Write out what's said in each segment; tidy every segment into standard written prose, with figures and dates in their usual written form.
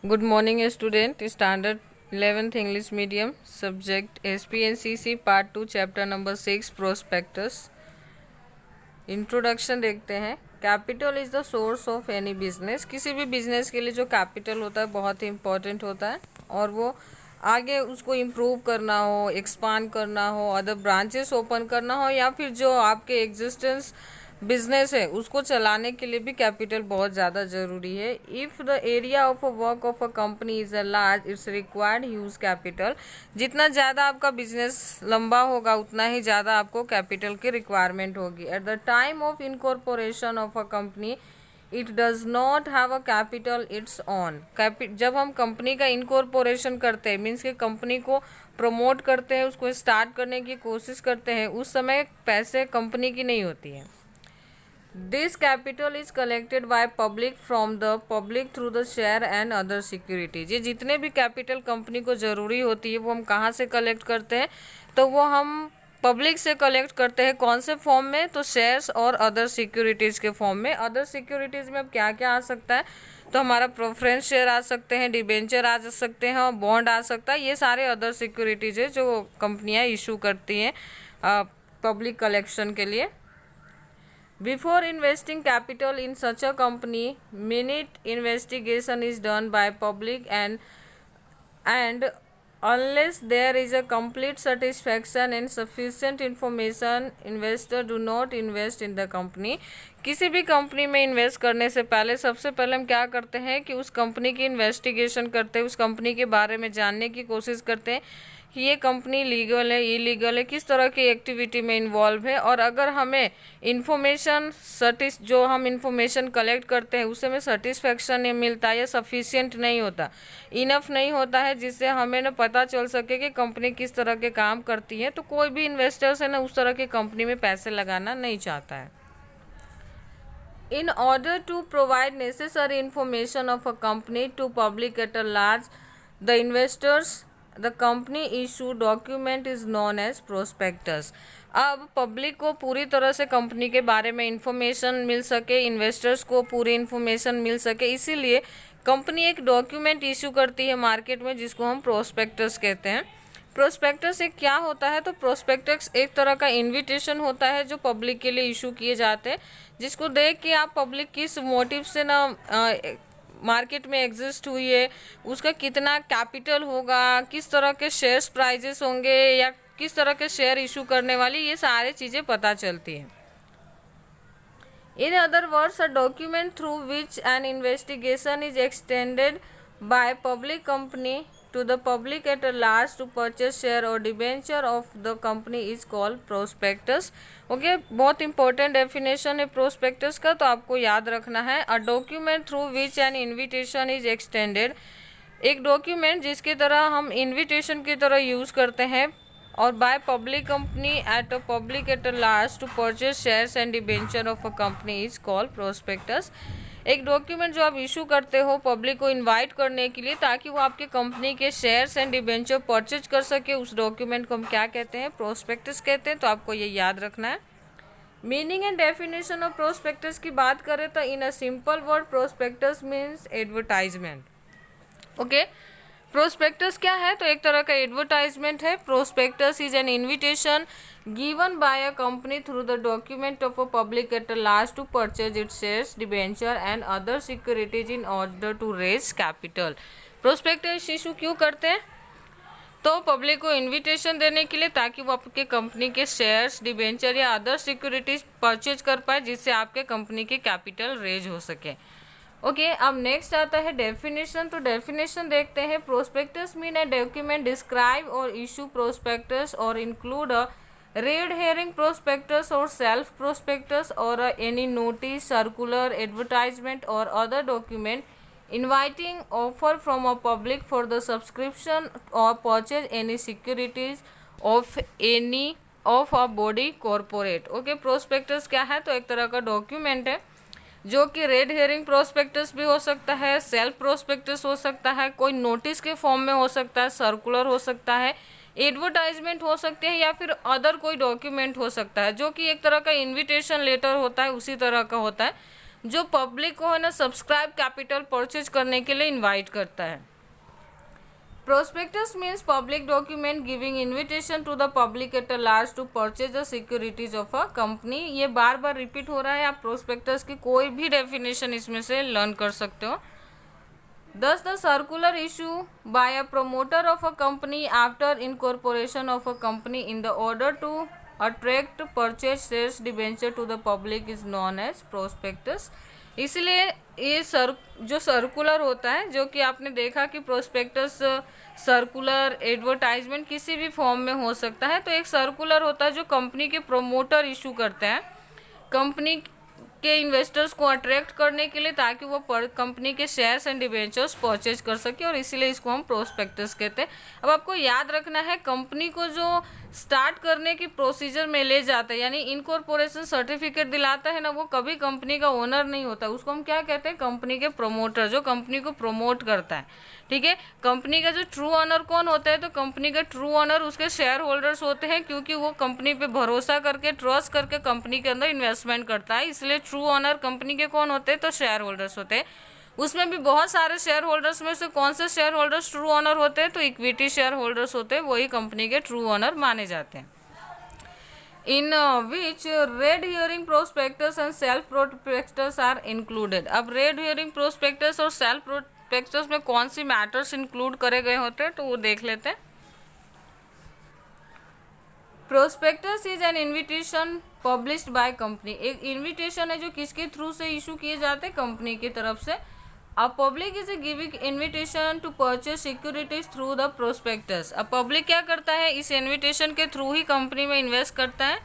Good morning, student. Standard 11th English Medium, subject SPNCC Part 2, Chapter number 6, Prospectus. Introduction देखते हैं। Capital is the source of any business. किसी भी business के लिए जो capital होता है बहुत ही इम्पोर्टेंट होता है, और वो आगे उसको इम्प्रूव करना हो, एक्सपांड करना हो, अदर ब्रांचेस ओपन करना हो, या फिर जो आपके एग्जिस्टेंस बिजनेस है उसको चलाने के लिए भी कैपिटल बहुत ज़्यादा ज़रूरी है। If the area of a work of a company is a large, it's required huge capital. जितना ज़्यादा आपका बिजनेस लंबा होगा उतना ही ज़्यादा आपको कैपिटल की रिक्वायरमेंट होगी। At the time of incorporation of a company it does not have a capital it's on. जब हम कंपनी का इनकॉर्पोरेशन करते हैं, मीन्स कि कंपनी को प्रमोट करते हैं, उसको स्टार्ट करने की कोशिश करते हैं, उस समय पैसे कंपनी की नहीं होती है। This capital is collected by public from the public through the share and other securities. ये जितने भी कैपिटल कंपनी को ज़रूरी होती है वो हम कहाँ से कलेक्ट करते हैं? तो वो हम पब्लिक से कलेक्ट करते हैं। कौन से फॉर्म में? तो शेयर्स और अदर सिक्योरिटीज़ के फॉर्म में। अदर सिक्योरिटीज़ में अब क्या क्या आ सकता है? तो हमारा प्रेफरेंस शेयर आ सकते हैं, डिबेंचर आ सकते हैं, और बॉन्ड आ सकता है। ये सारे अदर सिक्योरिटीज़ है जो कंपनियाँ इशू करती हैं पब्लिक कलेक्शन के लिए। Before investing capital in such a company, minute investigation is done by public and unless there is a complete satisfaction and sufficient information, investor do not invest in the company. किसी भी company में invest करने से पहले सबसे पहले हम क्या करते हैं कि उस कंपनी की इन्वेस्टिगेशन करते हैं, उस कंपनी के बारे में जानने की कोशिश करते हैं कि ये कंपनी लीगल है, इलीगल है, किस तरह की एक्टिविटी में इन्वॉल्व है। और अगर हमें इन्फॉर्मेशन जो हम इन्फॉर्मेशन कलेक्ट करते हैं उससे हमें सेटिस्फेक्शन नहीं मिलता है या सफिशिएंट नहीं होता, इनफ नहीं होता है, जिससे हमें ना पता चल सके कि कंपनी किस तरह के काम करती है, तो कोई भी इन्वेस्टर्स है ना उस तरह की कंपनी में पैसे लगाना नहीं चाहता है। In order to provide necessary information of a company to public at a large, the company issue document is known as prospectus. अब पब्लिक को पूरी तरह से कंपनी के बारे में इंफॉर्मेशन मिल सके, इन्वेस्टर्स को पूरी इंफॉर्मेशन मिल सके, इसीलिए कंपनी एक डॉक्यूमेंट इशू करती है मार्केट में जिसको हम प्रोस्पेक्टस कहते हैं। प्रोस्पेक्टस एक क्या होता है? तो प्रोस्पेक्टस एक तरह का इनविटेशन होता है जो पब्लिक के लिए इशू किए जाते हैं, जिसको देख के आप पब्लिक किस मोटिव से ना मार्केट में एग्जिस्ट हुई है, उसका कितना कैपिटल होगा, किस तरह के शेयर्स प्राइजेस होंगे, या किस तरह के शेयर इशू करने वाली, ये सारी चीज़ें पता चलती हैं। In other words, a document through which an investigation is extended by public company to the public at a large to purchase share or debenture of the company is called prospectus. Okay, बहुत important definition है prospectus का, तो आपको याद रखना है। A document through which an invitation is extended, एक document जिसकी तरह हम इन्विटेशन की तरह यूज़ करते हैं, और by public company at a large to purchase shares and debenture of a company is called prospectus. एक डॉक्यूमेंट जो आप इशू करते हो पब्लिक को इनवाइट करने के लिए ताकि वो आपके कंपनी के शेयर्स एंड डिबेंचर परचेज कर सके, उस डॉक्यूमेंट को हम क्या कहते हैं? प्रोस्पेक्टस कहते हैं। तो आपको ये याद रखना है। Meaning and definition of prospectus की बात करें तो in a simple word prospectus means advertisement. Okay, prospectus क्या है? तो एक तरह का एडवर्टाइजमेंट है। Prospectus is an invitation given by a company through the document of a public at last to purchase its shares, debenture and other securities in order to raise capital. Prospectus issue क्यों करते हैं? तो public को invitation देने के लिए ताकि वो आपके कंपनी के शेयर्स, डिबेंचर या अदर सिक्योरिटीज परचेज कर पाए, जिससे आपके कंपनी की कैपिटल रेज हो सके। ओके, अब नेक्स्ट आता है डेफिनेशन। तो डेफिनेशन देखते हैं। Prospectus mean a document describe और इशू प्रोस्पेक्टस और include a red hearing prospectus और सेल्फ प्रोस्पेक्टस और एनी नोटिस, सर्कुलर, एडवर्टाइजमेंट और other document inviting offer from a public for the subscription or purchase any securities of any of a body corporate. Okay, prospectus क्या है? तो एक तरह का document है जो कि रेड हेयरिंग प्रोस्पेक्टस भी हो सकता है, सेल्फ प्रोस्पेक्टस हो सकता है, कोई नोटिस के फॉर्म में हो सकता है, सर्कुलर हो सकता है, एडवर्टाइजमेंट हो सकते हैं, या फिर अदर कोई डॉक्यूमेंट हो सकता है जो कि एक तरह का इन्विटेशन लेटर होता है, उसी तरह का होता है जो पब्लिक को है ना सब्सक्राइब कैपिटल परचेज करने के लिए इनवाइट करता है। Prospectus means public document giving invitation to the public at large to purchase the securities of a company। ये बार बार रिपीट हो रहा है, आप प्रोस्पेक्टस की कोई भी डेफिनेशन इसमें से लर्न कर सकते हो। Thus the circular issue by a promoter of a company after incorporation of a company in the order to attract purchase shares debenture to the public is known as prospectus। इसलिए ये जो circular होता है, जो कि आपने देखा कि प्रोस्पेक्टस सर्कुलर एडवर्टाइजमेंट किसी भी फॉर्म में हो सकता है। तो एक सर्कुलर होता है जो कंपनी के प्रोमोटर इशू करते हैं कंपनी के इन्वेस्टर्स को अट्रैक्ट करने के लिए, ताकि वो कंपनी के शेयर्स एंड डिबेंचर्स परचेज कर सके, और इसीलिए इसको हम प्रोस्पेक्टस कहते हैं। अब आपको याद रखना है, कंपनी को जो स्टार्ट करने की प्रोसीजर में ले जाता है, यानी इनकॉर्पोरेशन सर्टिफिकेट दिलाता है ना, वो कभी कंपनी का ओनर नहीं होता। उसको हम क्या कहते हैं? कंपनी के प्रोमोटर, जो कंपनी को प्रमोट करता है। ठीक है, कंपनी का जो ट्रू ऑनर कौन होता है? तो कंपनी का ट्रू ऑनर उसके शेयर होल्डर्स होते हैं, क्योंकि वो कंपनी पे भरोसा करके, ट्रस्ट करके कंपनी के अंदर इन्वेस्टमेंट करता है। इसलिए ट्रू ऑनर कंपनी के कौन होते हैं? तो शेयर होल्डर्स होते हैं। उसमें भी बहुत सारे शेयर होल्डर्स में से कौन से शेयर होल्डर्स ट्रू ऑनर होते हैं? तो इक्विटी शेयर होल्डर्स होते हैं, वही कंपनी के ट्रू ऑनर माने जाते हैं। In which red herring prospectus and shelf prospectus are included. अब रेड हियरिंग प्रोस्पेक्टस और सेल्फ प्रोस्पेक्टस में कौन सी मैटर्स इंक्लूड करे गए होते हैं, तो वो देख लेते हैं। Prospectus is an invitation published by company. एक इन्विटेशन है जो किसके थ्रू से इशू किए जाते हैं? कंपनी की तरफ से। A public is a giving invitation to purchase securities through the prospectus। अब पब्लिक क्या करता है? इस इन्विटेशन के थ्रू ही कंपनी में इन्वेस्ट करता है।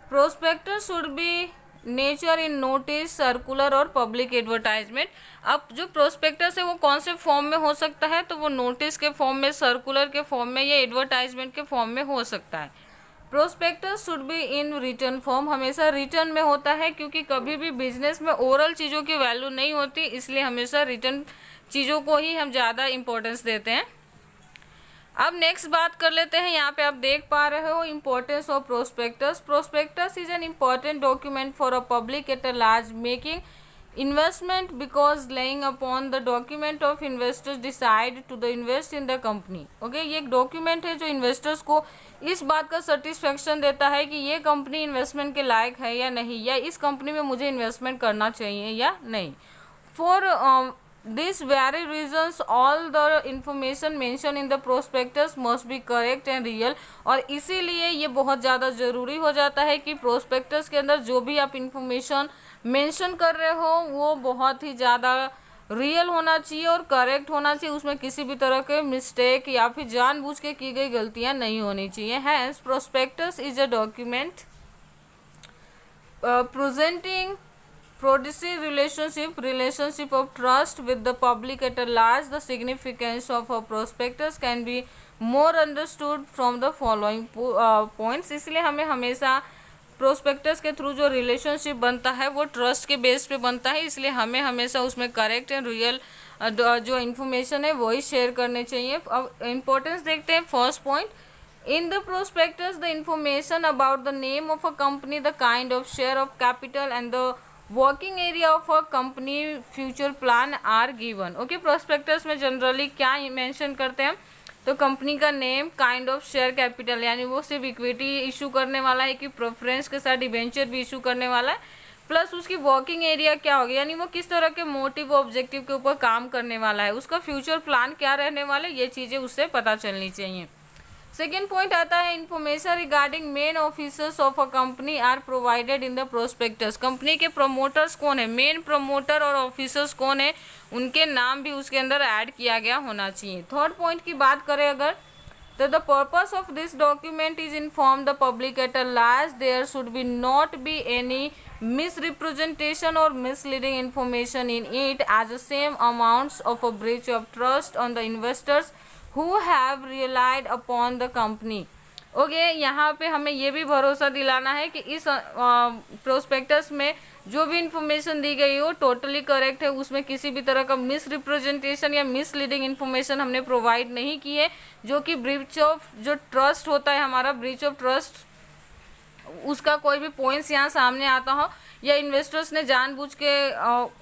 Prospectus should be nature in notice, circular और पब्लिक एडवर्टाइजमेंट। अब जो प्रोस्पेक्टस है वो कौन से फॉर्म में हो सकता है? तो वो नोटिस के फॉर्म में, सर्कुलर के फॉर्म में या एडवर्टाइजमेंट के फॉर्म में हो सकता है। Prospectus should be in return form, हमेशा रिटर्न में होता है, क्योंकि कभी भी बिजनेस में ओरल चीज़ों की वैल्यू नहीं होती, इसलिए हमेशा रिटर्न चीज़ों को ही हम ज़्यादा इंपॉर्टेंस देते हैं। अब नेक्स्ट बात कर लेते हैं। यहाँ पे आप देख पा रहे हो importance of prospectus. Prospectus is an important document for a public at a large making investment because laying upon the document of investors decide to the invest in the company। Okay, ये एक document है जो investors को इस बात का satisfaction देता है कि ये कंपनी इन्वेस्टमेंट के लायक है या नहीं, या इस कंपनी में मुझे इन्वेस्टमेंट करना चाहिए या नहीं। For this very reasons all the information mention in the prospectus must be correct and real. और इसीलिए ये बहुत ज़्यादा ज़रूरी हो जाता है कि प्रोस्पेक्टस के अंदर जो भी आप इंफॉर्मेशन मेंशन कर रहे हो वो बहुत ही ज़्यादा रियल होना चाहिए और करेक्ट होना चाहिए। उसमें किसी भी तरह के मिस्टेक या फिर जानबूझ के की गई गलतियां नहीं होनी चाहिए। Hence prospectus is a document presenting productive relationship of trust with the public at large। The significance of a prospectus can be more understood from the following points। इसलिए हमें हमेशा प्रोस्पेक्टस के थ्रू जो रिलेशनशिप बनता है वो trust के base पे बनता है, इसलिए हमें हमेशा उसमें करेक्ट एंड रियल जो इन्फॉर्मेशन है वही शेयर करने चाहिए। अब इम्पोर्टेंस देखते हैं। First point, in the prospectus the information about the name of a company, the kind of share of capital and the working area of a company future plan are given. Okay, prospectus में generally क्या mention करते हैं? तो company का name, kind of share capital, यानी वो सिर्फ equity issue करने वाला है कि प्रेफरेंस के साथ डिबेंचर भी इशू करने वाला है, प्लस उसकी वर्किंग एरिया क्या होगी, यानी वो किस तरह के मोटिव ऑब्जेक्टिव के ऊपर काम करने वाला है, उसका फ्यूचर प्लान क्या रहने वाला है, ये चीज़ें उससे पता चलनी चाहिए। सेकेंड पॉइंट आता है information regarding main officers of a company are provided in the prospectus. Company के प्रमोटर्स कौन है, मेन प्रमोटर और ऑफिसर्स कौन है, उनके नाम भी उसके अंदर ऐड किया गया होना चाहिए। थर्ड पॉइंट की बात करें अगर, तो the purpose of this document is inform the public at a large, there should be not be any misrepresentation or misleading information in it as the same amounts of a breach of trust on the investors who have relied upon the company। Okay, यहाँ पे हमें ये भी भरोसा दिलाना है कि इस प्रोस्पेक्टस में जो भी इंफॉर्मेशन दी गई हो टोटली करेक्ट है, उसमें किसी भी तरह का मिसरिप्रेजेंटेशन या मिसलीडिंग इन्फॉर्मेशन हमने प्रोवाइड नहीं की है, जो कि ब्रीच ऑफ जो ट्रस्ट होता है हमारा, ब्रीच ऑफ ट्रस्ट उसका कोई भी पॉइंट्स यहाँ सामने आता हो, या इन्वेस्टर्स ने जानबूझ के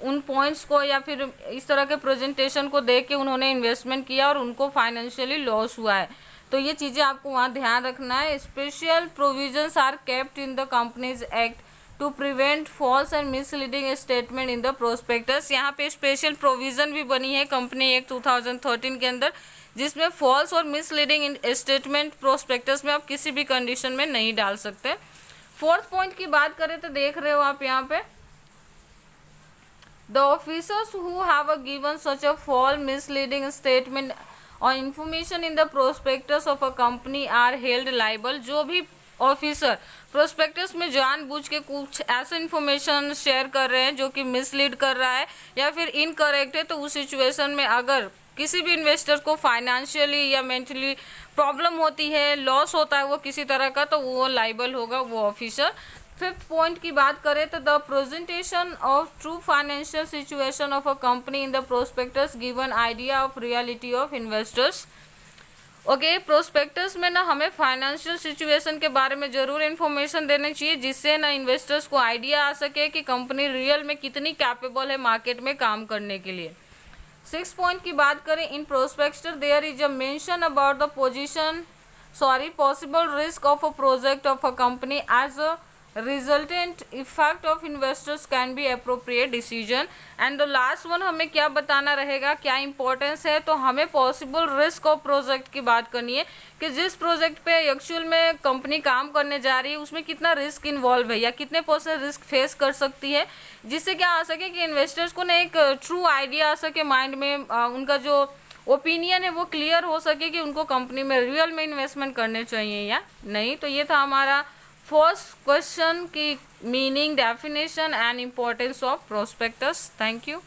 उन पॉइंट्स को या फिर इस तरह के प्रेजेंटेशन को देख के उन्होंने इन्वेस्टमेंट किया और उनको फाइनेंशियली लॉस हुआ है, तो ये चीज़ें आपको वहाँ ध्यान रखना है। Special provisions are kept in the companies act to prevent false and misleading statement in the prospectus. यहाँ पे स्पेशल प्रोविज़न भी बनी है कंपनी एक्ट 2013 के अंदर, जिसमें फॉल्स और मिसलीडिंग स्टेटमेंट प्रोस्पेक्टस में आप किसी भी कंडीशन में नहीं डाल सकते। फोर्थ पॉइंट की बात करें तो देख रहे हो आप यहाँ पे, the officers who have given such a false misleading statement और information in the prospectus of a company are held liable. जो भी ऑफिसर प्रोस्पेक्टस में जानबूझ के कुछ ऐसा इन्फॉर्मेशन शेयर कर रहे हैं जो कि मिसलीड कर रहा है या फिर इनकरेक्ट है, तो उस सिचुएशन में अगर किसी भी इन्वेस्टर को फाइनेंशियली या मेंटली प्रॉब्लम होती है, लॉस होता है वो किसी तरह का, तो वो लाइबल होगा वो ऑफिसर। फिफ्थ पॉइंट की बात करें तो the presentation of true financial situation of a company in the prospectus given idea of reality of investors. Okay, prospectus में ना हमें फाइनेंशियल सिचुएशन के बारे में ज़रूर इन्फॉर्मेशन देनी चाहिए, जिससे ना इन्वेस्टर्स को आइडिया आ सके कि कंपनी रियल में कितनी कैपेबल है मार्केट में काम करने के लिए। सिक्स पॉइंट की बात करें, in prospectus there is a mention about the possible risk of a project of a company as a resultant effect of investors can be appropriate decision. And the last one हमें क्या बताना रहेगा, क्या importance है, तो हमें possible risk of project की बात करनी है कि जिस प्रोजेक्ट पे एक्चुअल में कंपनी काम करने जा रही है उसमें कितना रिस्क इन्वॉल्व है या कितने % रिस्क फेस कर सकती है, जिससे क्या आ सके कि इन्वेस्टर्स को ना एक ट्रू आइडिया आ सके माइंड में, उनका जो ओपिनियन है वो क्लियर हो सके कि उनको कंपनी में रियल में इन्वेस्टमेंट करने चाहिए या नहीं। तो ये था हमारा फर्स्ट क्वेश्चन की meaning, definition and importance of prospectus. Thank you.